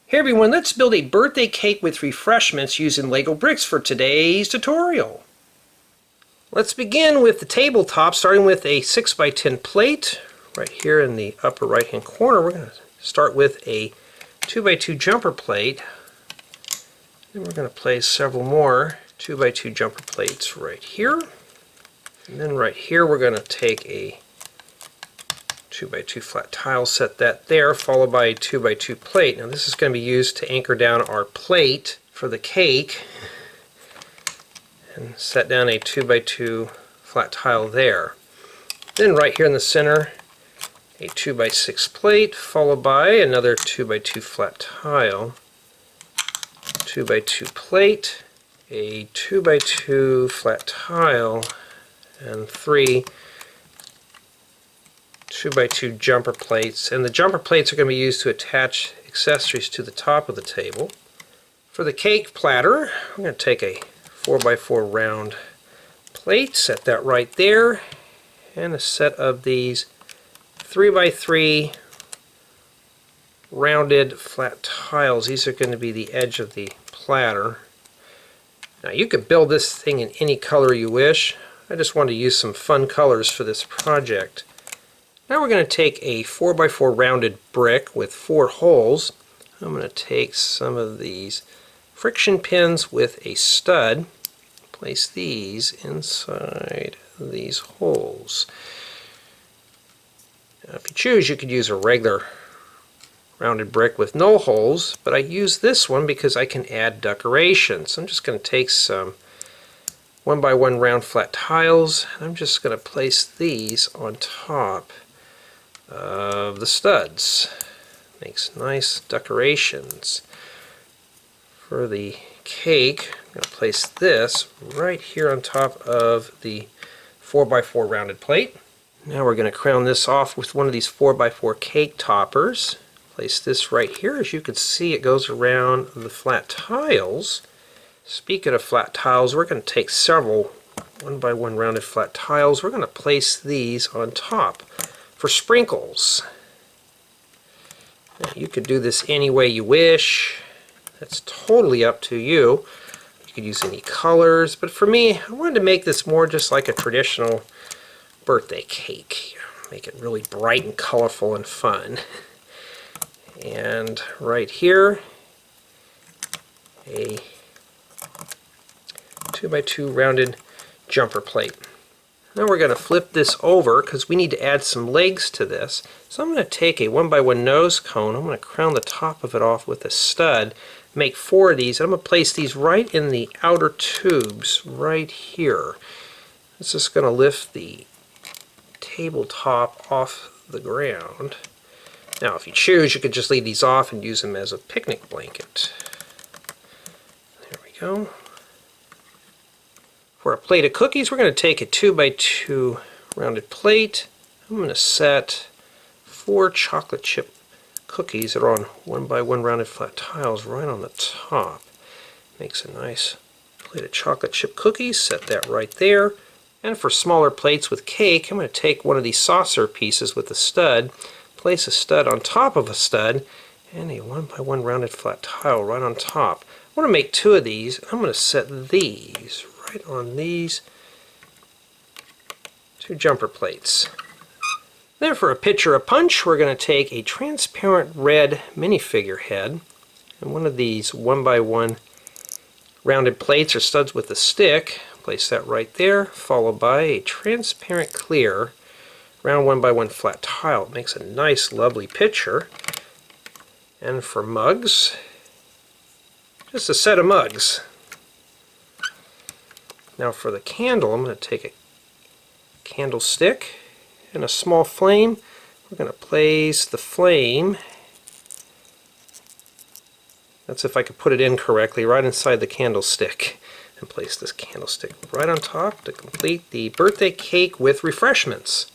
Hey everyone, let's build a birthday cake with refreshments using Lego bricks for today's tutorial. Let's begin with the tabletop, starting with a 6x10 plate. Right here in the upper right hand corner, we're going to start with a 2x2 jumper plate. Then we're going to place several more 2x2 jumper plates right here. And then right here we're going to take a 2x2 flat tile, set that there, followed by a 2x2 plate. Now this is going to be used to anchor down our plate for the cake, and set down a 2x2 flat tile there. Then right here in the center, a 2x6 plate, followed by another 2x2 flat tile, 2x2 plate, a 2x2 flat tile, and 3 2x2 jumper plates. And the jumper plates are going to be used to attach accessories to the top of the table. For the cake platter, I'm going to take a 4x4 round plate, set that right there, and a set of these 3x3 rounded flat tiles. These are going to be the edge of the platter. Now you could build this thing in any color you wish. I just wanted to use some fun colors for this project. Now we're going to take a 4x4 rounded brick with 4 holes. I'm going to take some of these friction pins with a stud, place these inside these holes. Now if you choose, you could use a regular rounded brick with no holes, but I use this one because I can add decoration. So I'm just going to take some 1x1 round flat tiles, and I'm just going to place these on top of the studs. Makes nice decorations. For the cake, I'm going to place this right here on top of the 4x4 rounded plate. Now we're going to crown this off with one of these 4x4 cake toppers. Place this right here. As you can see, it goes around the flat tiles. Speaking of flat tiles, we're going to take several 1x1 rounded flat tiles. We're going to place these on top for sprinkles. Now, you could do this any way you wish. That's totally up to you. You could use any colors, but for me, I wanted to make this more just like a traditional birthday cake. Make it really bright and colorful and fun. And right here, a 2x2 rounded jumper plate. Now we're going to flip this over because we need to add some legs to this. So I'm going to take a 1x1 nose cone. I'm going to crown the top of it off with a stud. Make 4 of these. I'm going to place these right in the outer tubes right here. This is going to lift the tabletop off the ground. Now if you choose, you could just leave these off and use them as a picnic blanket. There we go. For a plate of cookies, we're going to take a 2x2 rounded plate. I'm going to set 4 chocolate chip cookies that are on 1x1 rounded flat tiles right on the top. Makes a nice plate of chocolate chip cookies. Set that right there. And for smaller plates with cake, I'm going to take one of these saucer pieces with a stud, place a stud on top of a stud, and a 1x1 rounded flat tile right on top. I want to make 2 of these. I'm going to set these right on these 2 jumper plates. Then for a picture of punch, we're going to take a transparent red minifigure head and one of these 1x1 rounded plates or studs with a stick. Place that right there, followed by a transparent clear round 1x1 flat tile. It makes a nice lovely picture. And for mugs, just a set of mugs. Now for the candle, I'm going to take a candlestick and a small flame. We're going to place the flame, that's if I could put it in correctly, right inside the candlestick. And place this candlestick right on top to complete the birthday cake with refreshments.